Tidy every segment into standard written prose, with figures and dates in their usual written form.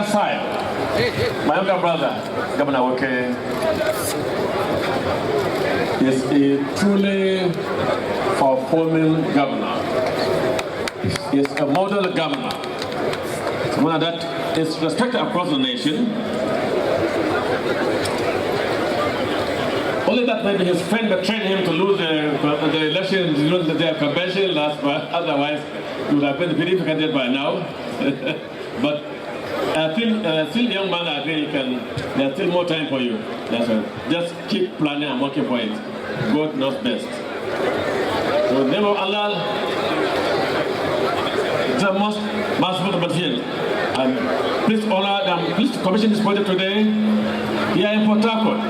side, my younger brother, Governor Wike, is a truly performing governor. Is a model governor, one that is respected across the nation. Only that maybe his friend betrayed him to lose the election, to their convention last, but otherwise he would have been very candidate by now. But still young man, I think there's still more time for you. That's right. Just keep planning and working for it. God knows best. So in the name of Allah, the most merciful material. And please honor them. Please commission this project today. Here in Port Harcourt.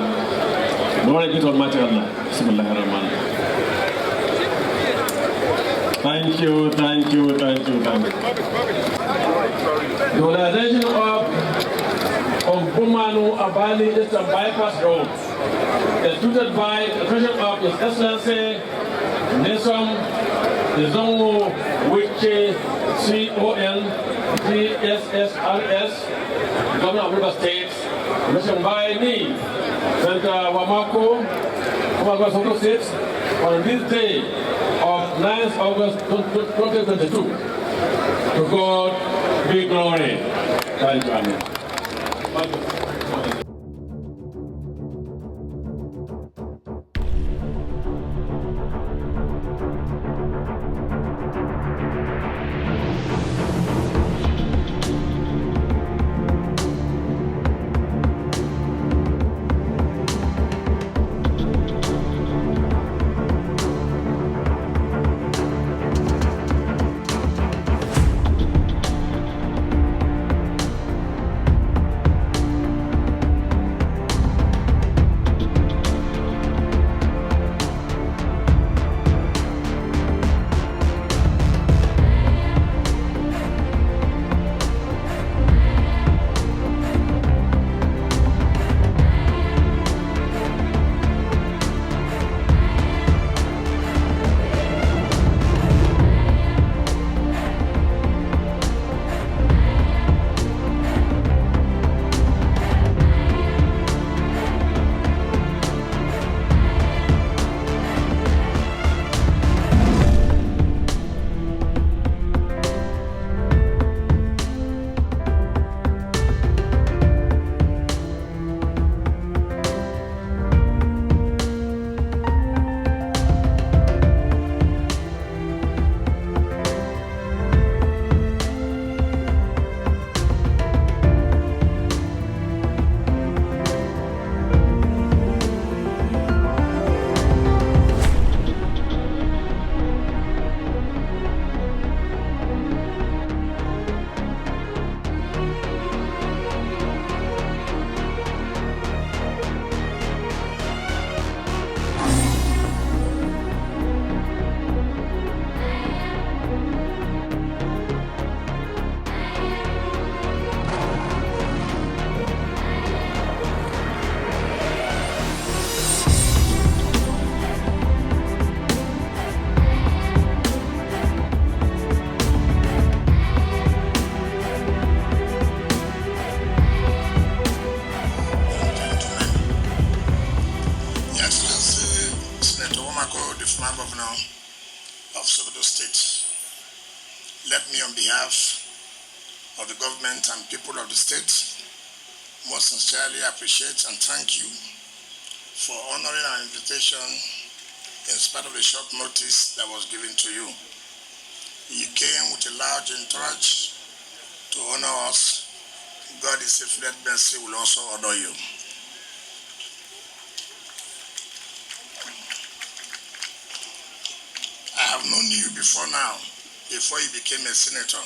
Glory be to Almighty Allah. Bismillahirrahmanirrahim. Thank you. The organization of Bumanu Abali Eastern Bypass Road is tutored by the President of His Excellency Nelson Zongo Wike CON DSSRS, Governor of River State, commissioned by me, Senator Wamako, Governor of Sokoto State, on this day of 9th August 2022. To God be glory. Thank you, Amen. Thank you. Of the government and people of the state, most sincerely appreciate and thank you for honoring our invitation in spite of the short notice that was given to you. You came with a large entourage to honor us. God is infinite mercy will also honor you. I have known you before now, before you became a senator.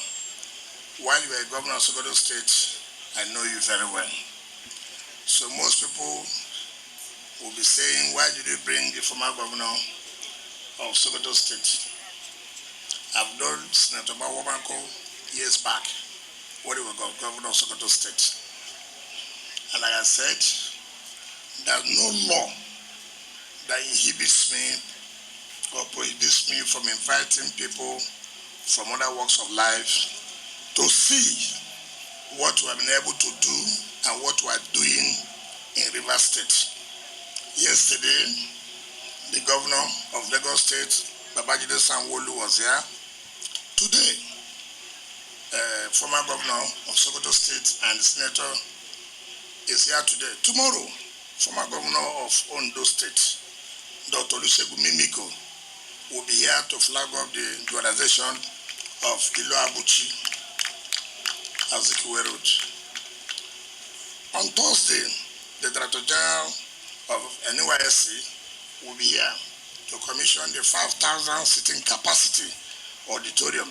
While you were a governor of Sokoto State, I know you very well. So most people will be saying, why did you bring the former governor of Sokoto State? I've known Senator Wamako years back, when he was governor of Sokoto State. And like I said, there's no law that inhibits me or prohibits me from inviting people from other walks of life to see what we have been able to do and what we are doing in Rivers State. Yesterday, the governor of Lagos State, Babajide Sanwo-Olu, was here. Today, former governor of Sokoto State and the senator is here today. Tomorrow, former governor of Ondo State, Dr. Olusegun Mimiko, will be here to flag up the dualization of Ilo Abuchi, Azikiwe Road. On Thursday, the Director General of NYSC will be here to commission the 5,000 seating capacity auditorium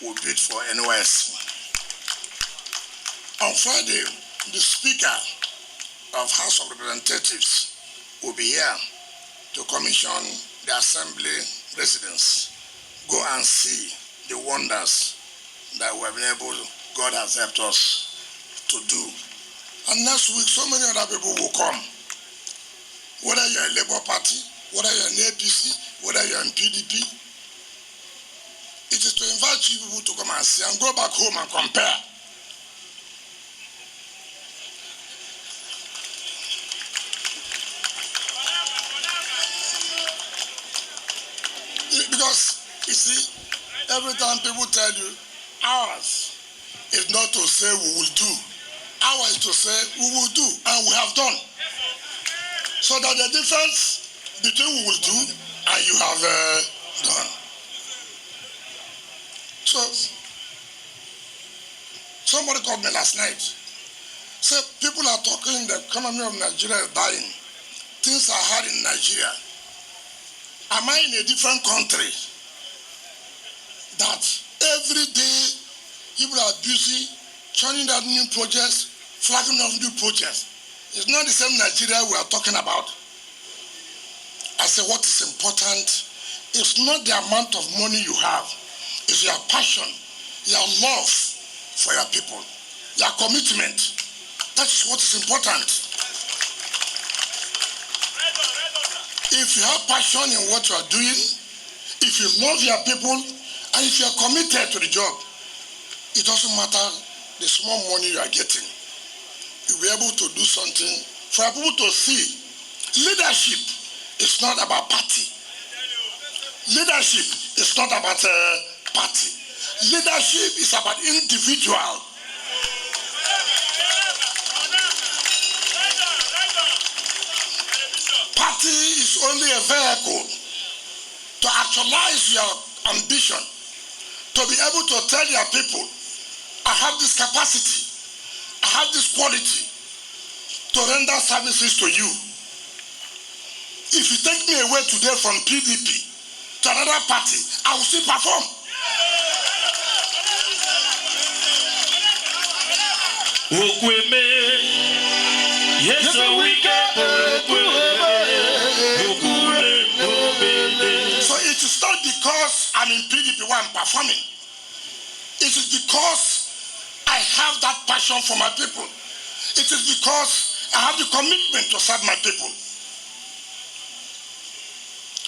we built for NYSC. On Friday, the Speaker of House of Representatives will be here to commission the Assembly residents. Go and see the wonders that we have been able, God has helped us to do. And next week, so many other people will come. Whether you're a Labour Party, whether you're in APC, whether you're in PDP, it is to invite you people to come and see and go back home and compare. Because, you see, every time people tell you, ours is not to say we will do. Ours is to say we will do, and we have done. So that the difference between we will do and you have done. So, somebody called me last night. Said people are talking, the economy of Nigeria is dying. Things are hard in Nigeria. Am I in a different country that every day people are busy churning out new projects, flagging off new projects? It's not the same Nigeria we are talking about. I say what is important is not the amount of money you have, it's your passion, your love for your people, your commitment. That is what is important. If you have passion in what you are doing, if you love your people, and if you are committed to the job, it doesn't matter the small money you are getting. You'll be able to do something for people to see. Leadership is not about party. Leadership is not about party. Leadership is about individual. Party is only a vehicle to actualize your ambition, to be able to tell your people, I have this capacity, I have this quality to render services to you. If you take me away today from PDP to another party, I will still perform. So it is not because I'm in PDP where I'm performing. It is because I have that passion for my people. It is because I have the commitment to serve my people.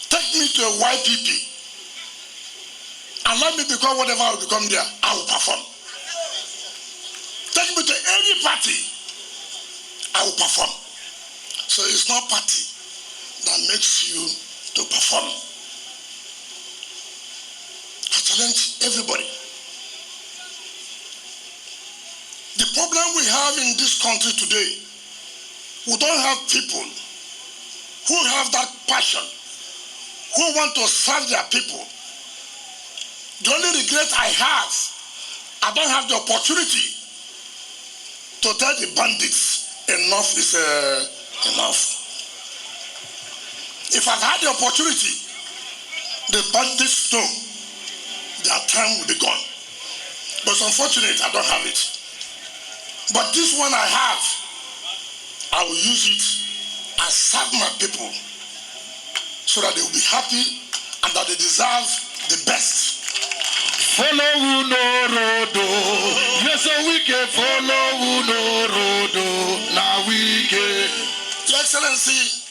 Take me to a YPP and let me become whatever I will become there, I will perform. Take me to any party, I will perform. So it's not party that makes you to perform. I challenge everybody. The problem we have in this country today, we don't have people who have that passion, who want to serve their people. The only regret I have, I don't have the opportunity to tell the bandits enough is enough. If I've had the opportunity, the bandits know their time will be gone. But it's unfortunate I don't have it. But this one I have, I will use it and serve my people so that they will be happy and that they deserve the best. Follow who no road, yes, so we can follow who no road. Now we can. Your Excellency,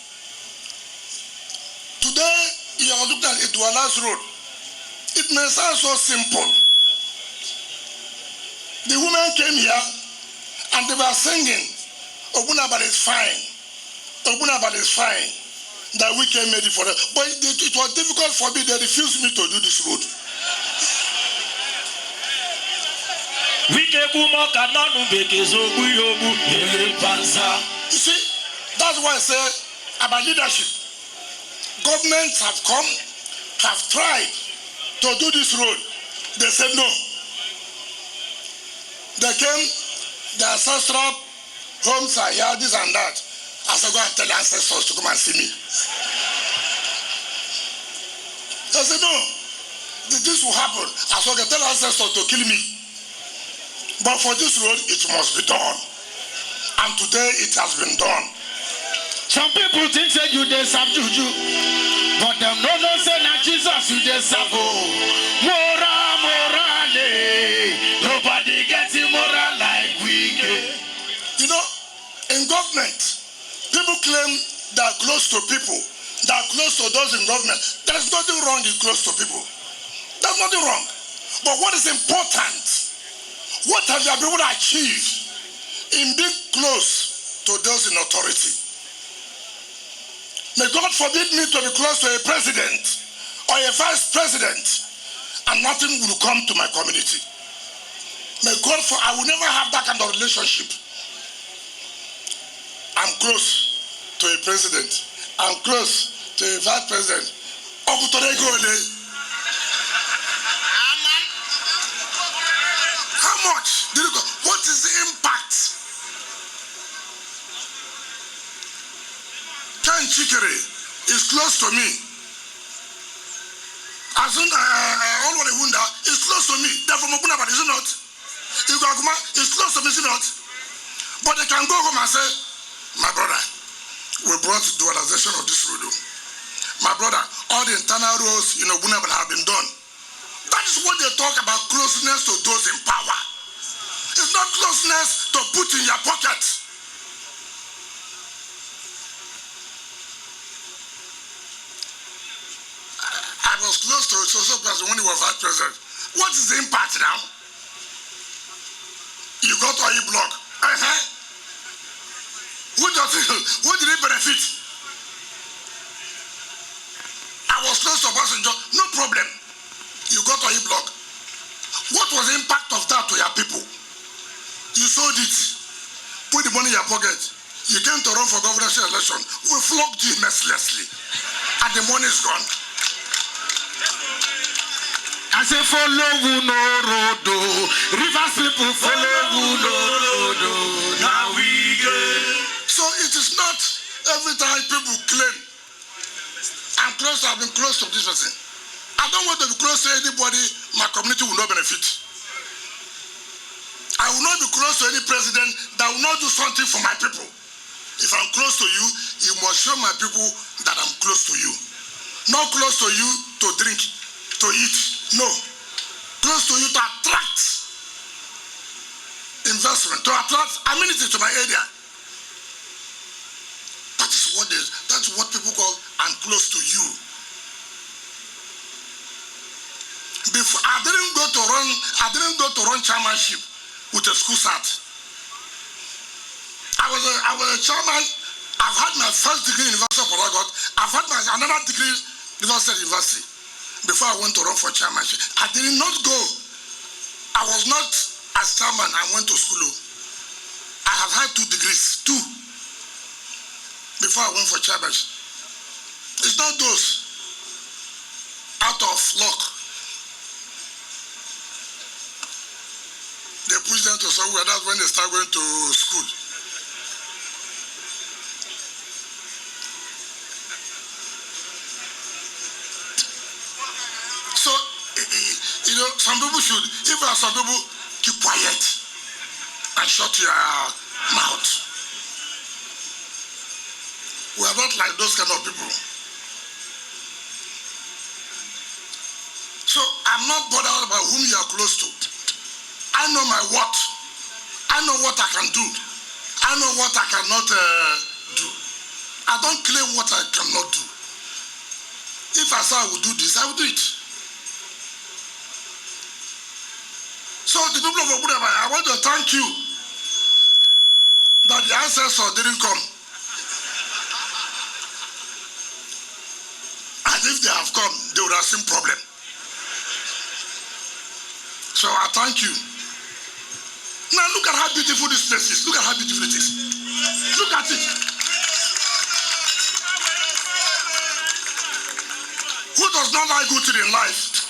today you are looking at Iduala's road. It may sound so simple. The women came here And they were singing, Ogunabali is fine. Ogunabali is fine. That we came made it for them. But it was difficult for me. They refused me to do this road. You see, that's why I say about leadership. Governments have come, have tried to do this road. They said no. They came, the ancestral homes are here, this and that. I said, go and tell the ancestors to come and see me. They said, no, this will happen. I said, okay, tell the ancestors to kill me. But for this road, it must be done. And today, it has been done. Some people think that you deserve juju, but them no say that Jesus you deserve. Morale, nobody gets immoral like we get. You know, in government, people claim they are close to people, they are close to those in government. There is nothing wrong in close to people. There's nothing wrong. But what is important? What have you been able to achieve in being close to those in authority? May God forbid me to be close to a president or a vice president and nothing will come to my community. May God I will never have that kind of relationship. I'm close to a president. I'm close to a vice president. How much did it go? What is the impact? Ken Chikere is close to me. As in Olwale Wunda is close to me. They're from Ogunabali, is it not? Igwaguma is close to me, is it not? But they can go home and say, my brother, we brought dualization of this road. My brother, all the internal roads in Ogunabali have been done. That is what they talk about, closeness to those in power. It's not closeness to put in your pocket. I was close to a social person when he was vice president. What is the impact now? You got to a block. Who did it benefit? I was close to a person, no problem. You got to a block. What was the impact of that to your people? You sold it, put the money in your pocket. You came to run for governorship election. We flogged you mercilessly. And the money is gone. I say follow who no road, rivers people follow who no road. Now we get. So it is not every time people claim I'm close. I've been close to this person. I don't want to be close to anybody. My community will not benefit. I will not be close to any president that will not do something for my people. If I'm close to you, you must show my people that I'm close to you. Not close to you to drink, to eat. No. Close to you to attract investment, to attract amenity to my area. That's what people call I'm close to you. Before I didn't go to run chairmanship with a school sat. I was a chairman. I've had my first degree in University of Port Harcourt. I've had another degree in University before I went to run for chairmanship. I did not go. I was not as chairman. I went to school. I have had 2 degrees, 2, before I went for chairmanship. It's not those out of luck. They push them to somewhere. That's when they start going to school. So, you know, some people should, if there are some people, keep quiet and shut your mouth. We are not like those kind of people. So, I'm not bothered about whom you are close to. I know my what. I know what I can do. I know what I cannot do. I don't claim what I cannot do. If I say I will do this, I will do it. So the people of Ogunabali, I want to thank you ancestors didn't come. And if they have come, they would have seen problem. So I thank you. Now look at how beautiful this place is. Look at how beautiful it is. Look at it. Who does not like good in life?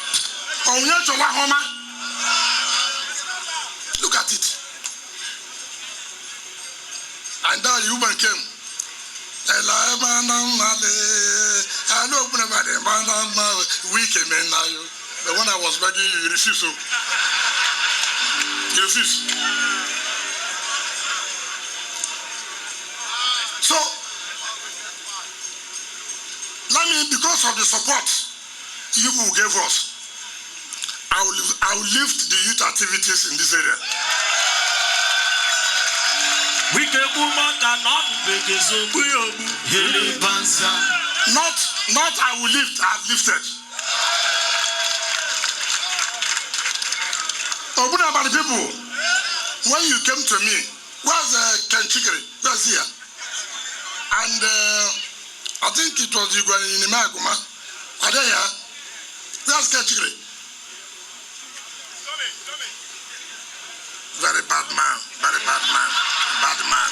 Look at it. And then the woman came. Wike, but when I was begging you, you refused. So you refused. So let me, because of the support you gave us, I will lift the youth activities in this area. Not I will lift, I have lifted. About the people, when you came to me, where's Ken Chikere? Where's here? And I think it was you going in Imaguma. Are they here? Where's Ken Chikere? Very bad man, very bad man, bad man.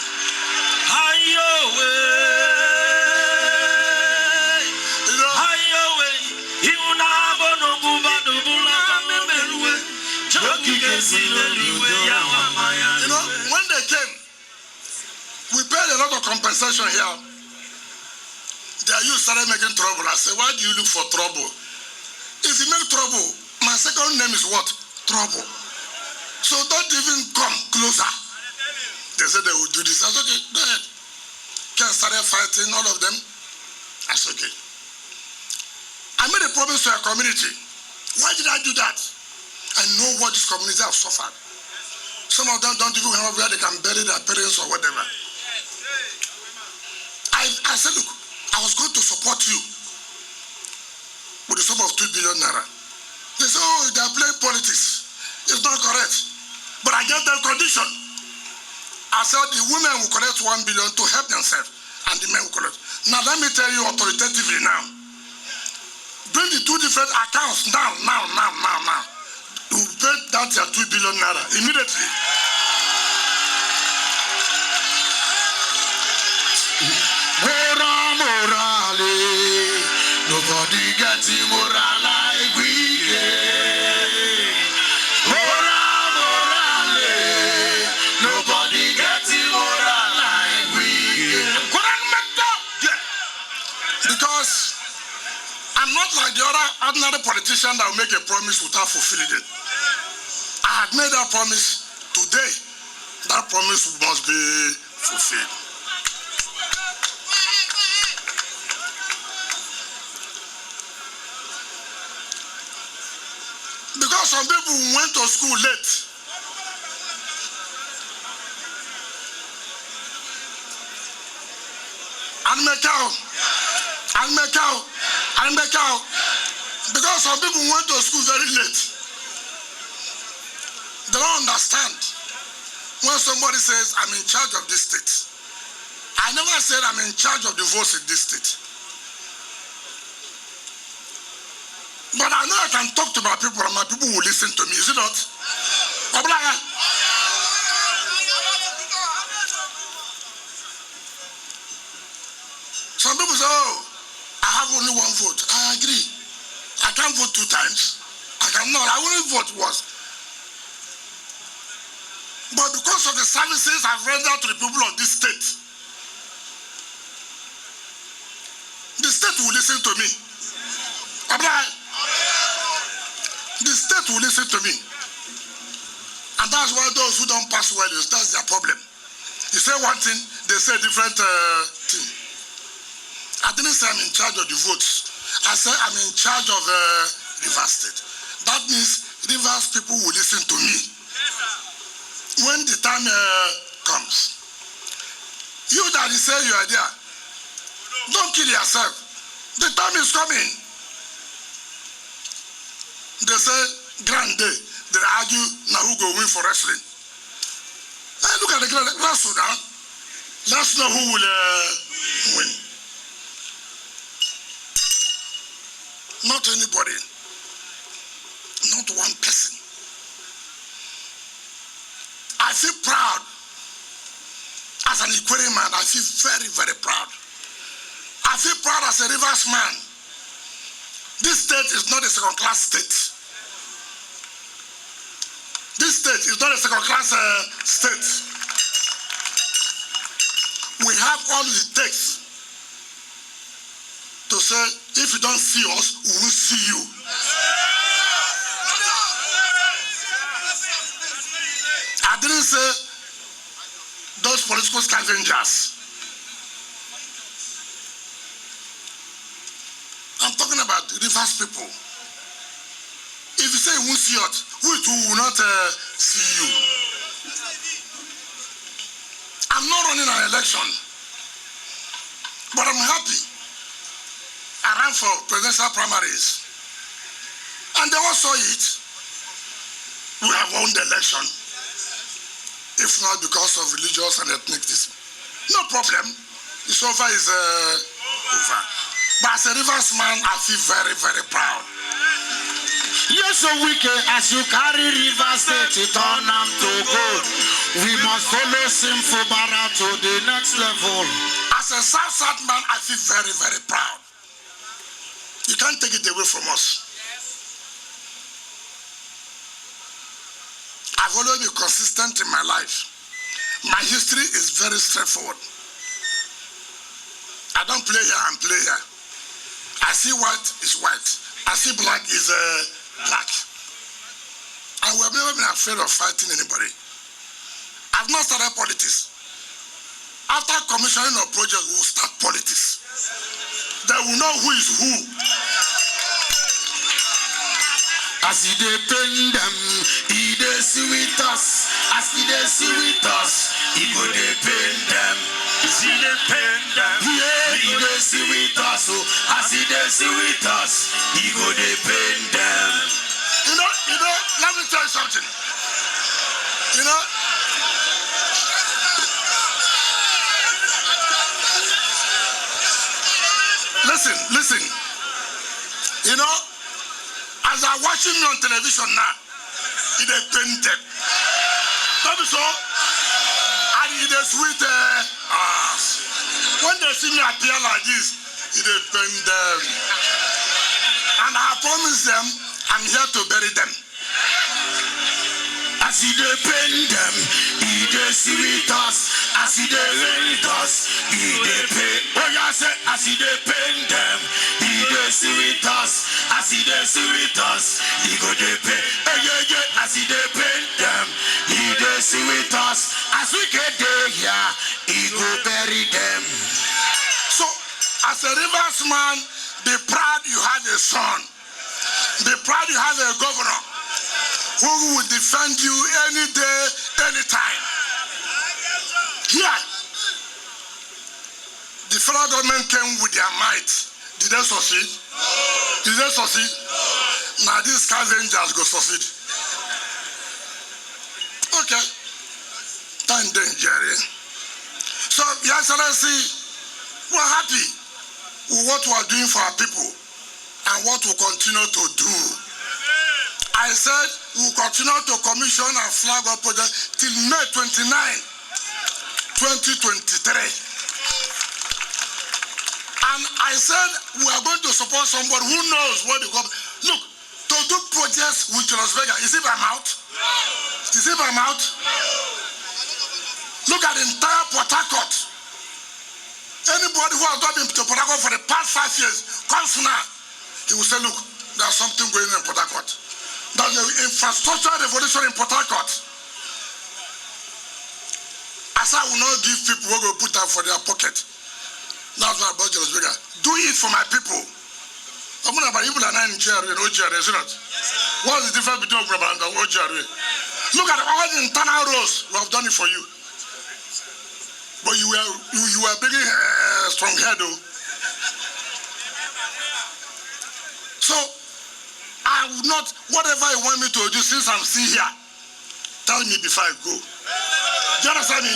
You know, when they came, we paid a lot of compensation here. Their youth started making trouble. I said, why do you look for trouble? If you make trouble, my second name is what? Trouble. So don't even come closer. They said they would do this. I said, okay, go ahead. Ken started fighting, all of them. I said, okay. I made a promise to our community. Why did I do that? I know what this community have suffered. Some of them don't even know where they can bury their parents or whatever. I said, look, I was going to support you with the sum of 2 billion naira. They say, oh, they are playing politics. It's not correct. But I gave them condition. I said the women will collect 1 billion to help themselves, and the men will collect. Now let me tell you authoritatively now. Bring the two different accounts now. You pay that 2 billion naira immediately. Morale, nobody gets moral like we get. Morale, nobody gets moral like we get. Because I'm not like the other ordinary politician that will make a promise without fulfilling it. I had made that promise. Today, that promise must be fulfilled. Because some people went to school late. Because some people went to school very late. They don't understand. When somebody says, I'm in charge of this state, I never said I'm in charge of the votes in this state. But I know I can talk to my people and my people will listen to me, is it not? Some people say, oh, I have only one vote. I agree. I can't vote 2 times. I only vote once. But because of the services I've rendered to the people of this state, the state will listen to me. The state will listen to me. And that's why those who don't pass well, that's their problem. You say one thing, they say different thing. I didn't say I'm in charge of the votes. I said I'm in charge of Rivers State. That means Rivers people will listen to me when the time comes. You that say you are there, don't kill yourself. The time is coming. They say, grand day, they argue, now who go win for wrestling. Hey, look at the wrestle now. Let's know who will win. Not anybody. Not one person. I feel proud. As an Equatorian man, I feel very, very proud. I feel proud as a Rivers man. This state is not a second-class state. This state is not a second-class state. We have all it takes to say, if you don't see us, we will see you. I didn't say those political scavengers. I'm talking about Rivers people. If you say you won't see us, we too will not see you. I'm not running an election, but I'm happy. I ran for presidential primaries, and they all saw it. We have won the election, if not because of religious and ethnicity. No problem. It's over, is over. But as a Rivers man, I feel very, very proud. Yes, so wicked as you carry Rivers State, it turn them to gold. We must follow SYMFONI to the next level. As a South man, I feel very, very proud. You can't take it away from us. I've always been consistent in my life. My history is very straightforward. I don't play here and play here. I see white is white. I see black is black. And we've never been afraid of fighting anybody. I've not started politics. After commissioning a project, we will start politics. They will know who is who. As he dey pain them, he dey see with us. As he dey see with us, he go dey pain them. As he dey pain them, yeah, he dey see with us. So as he dey see with us, he go dey pain them. You know, let me tell you something. You know, listen. You know, as I'm watching me on television now, it is painted. That is all. And it is sweet. When they see me appear like this, it is painted. And I promise them, I'm here to bury them. As he dey pain them, he dey see with us. As he dey with us, he dey pain. Oh yeah, say as he dey pain them, he dey see with us. As he dey see with us, he go dey pain. Hey, yeah. As he dey pain them, he dey see with us. As we get there here, he go bury them. So, as a Rivers man, be proud you have a son. Be proud you have a governor who will defend you any day, anytime. Here, the federal government came with their might. Did they succeed? Did they succeed? Now these scavengers go succeed. Okay. Time then, Jerry. So, Your Excellency, we're happy with what we are doing for our people and what we continue to do. I said we'll continue to commission and flag up projects till May 29, 2023. And I said we are going to support somebody who knows what the government. Look, to do projects with Las Vegas, is it by mouth? Is it by mouth? Look at the entire Port Harcourt. Anybody who has not been to Port Harcourt for the past 5 years comes now. He will say, look, there's something going on in Port Harcourt. There's an infrastructure revolution in Port Harcourt. As I will not give people who will put that for their pocket. That's why about Las Vegas. Do it for my people. I'm not about people that are in Nigeria and OGR, is it not? What's the difference between Obraba and OGR? Look at all the internal roads. We have done it for you. But you were big strong head though. So I would not, whatever you want me to do, since I'm still here, tell me before I go. Do you understand me?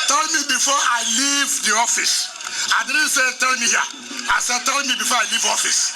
Tell me before I leave the office. I didn't say tell me here. I said tell me before I leave office.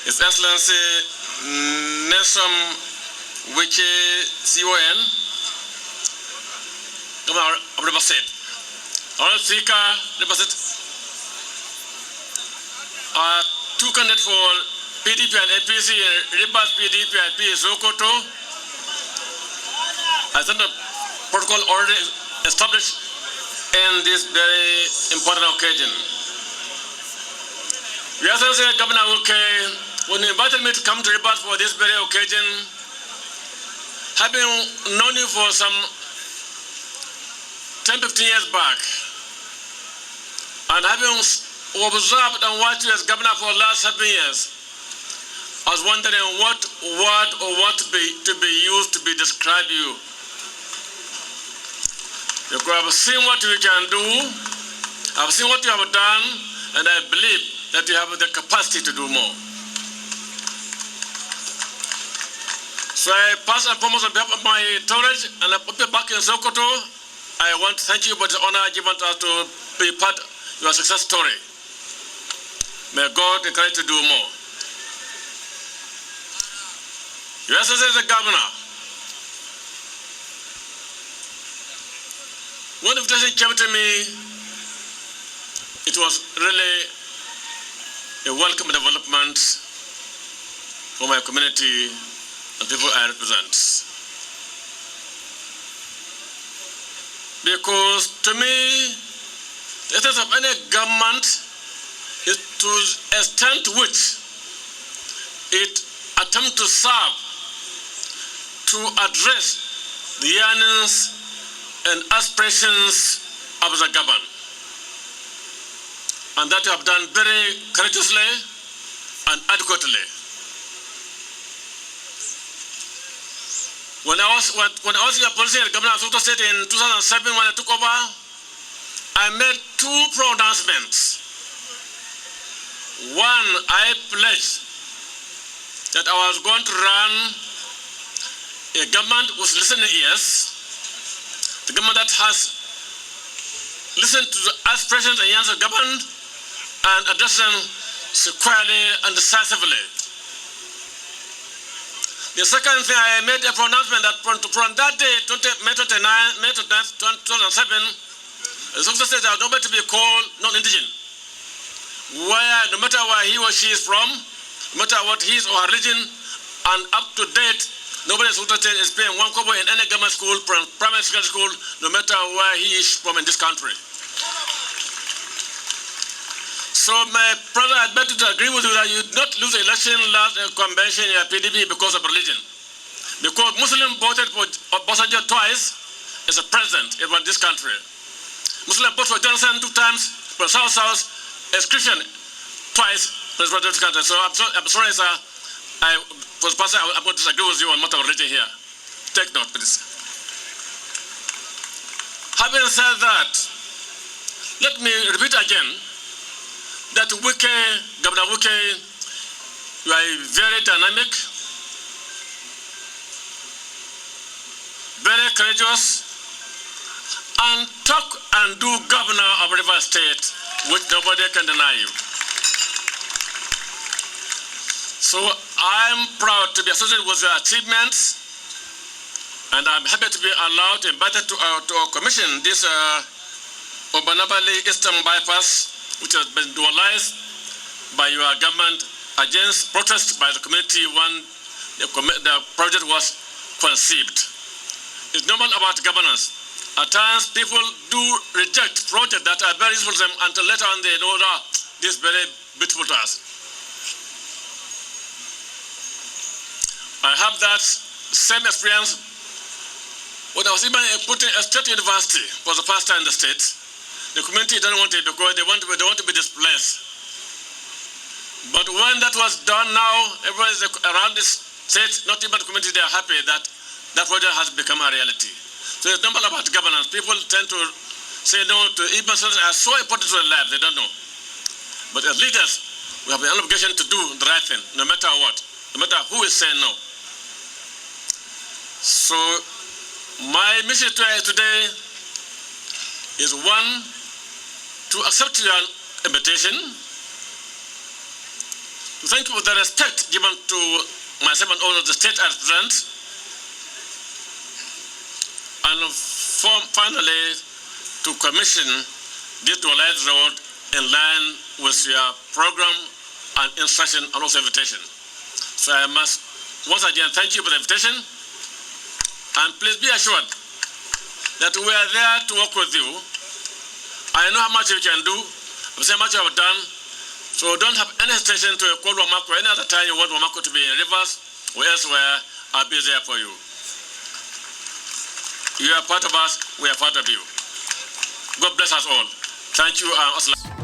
His Excellency Nelson Wike CON, Governor of River State. Honorable Speaker, River State, two candidates for PDP and APC, Rivers PDP and P. Sokoto. I think the protocol already established in this very important occasion. Your Excellency Governor Wike, when you invited me to come to Rivers for this very occasion, having known you for some 10-15 years back, and having observed and watched you as governor for the last 7 years, I was wondering what word or what to be used to describe you. Because I've seen what you can do, I've seen what you have done, and I believe that you have the capacity to do more. So I pass and promise on behalf of my tolerance and I put you back in Sokoto. I want to thank you for the honor given to us to be part of your success story. May God encourage you to do more. Your Excellency is the governor. When the invitation came to me, it was really a welcome development for my community and people I represent. Because to me, the essence of any government is to the extent to which it attempts to serve, to address the yearnings and aspirations of the government. And that you have done very courageously and adequately. When I was your policy at Governor of Sokoto State in 2007 when I took over, I made two pronouncements. One, I pledged that I was going to run a government with listening ears, the government that has listened to the aspirations and yearnings of government and addressed them squarely and decisively. The second thing, I made a pronouncement that from that day, May 2007, the Sokoto State has nobody to be called non-indigenous. Where, no matter where he or she is from, no matter what his or her religion, and up to date, nobody in Sokoto State is paying 1 kobo in any government school, primary secondary school, no matter where he is from in this country. So my brother, I beg to agree with you that you did not lose the election last convention in PDP because of religion. Because Muslims voted for Obasanjo twice as a president in this country. Muslims voted for Johnson 2 times, for South as Christian twice as president of this country. So I'm sorry, sir. For the person, I'm going to disagree with you on matter of religion here. Take note, please. Having said that, let me repeat again that Governor Wike, you are very dynamic, very courageous, and talk and do governor of River State, which nobody can deny you. So I'm proud to be associated with your achievements, and I'm happy to be allowed to invite to our commission this Obanabali Eastern Bypass, which has been dualized by your government against protest by the community when the project was conceived. It's normal about governance. At times, people do reject projects that are very useful to them until later on they know that this is very beautiful to us. I have that same experience When I was even putting a state university was a pastor in the state, the community didn't want it because they want to be displaced. But when that was done now, everybody around this state, not even the community, they are happy that that project has become a reality. So it's not all about governance. People tend to say no to even something that are so important to their lives, they don't know. But as leaders, we have an obligation to do the right thing, no matter what, no matter who is saying no. So my message today is one, to accept your invitation, to thank you for the respect given to myself and all of the state I represent, and finally to commission this dualized road in line with your program and instruction and also invitation. So I must once again thank you for the invitation, and please be assured that we are there to work with you. I know how much you can do, I've seen how much you have done, so don't have any hesitation to call Wamako any other time you want Wamako to be in Rivers or elsewhere. I'll be there for you. You are part of us, we are part of you. God bless us all. Thank you.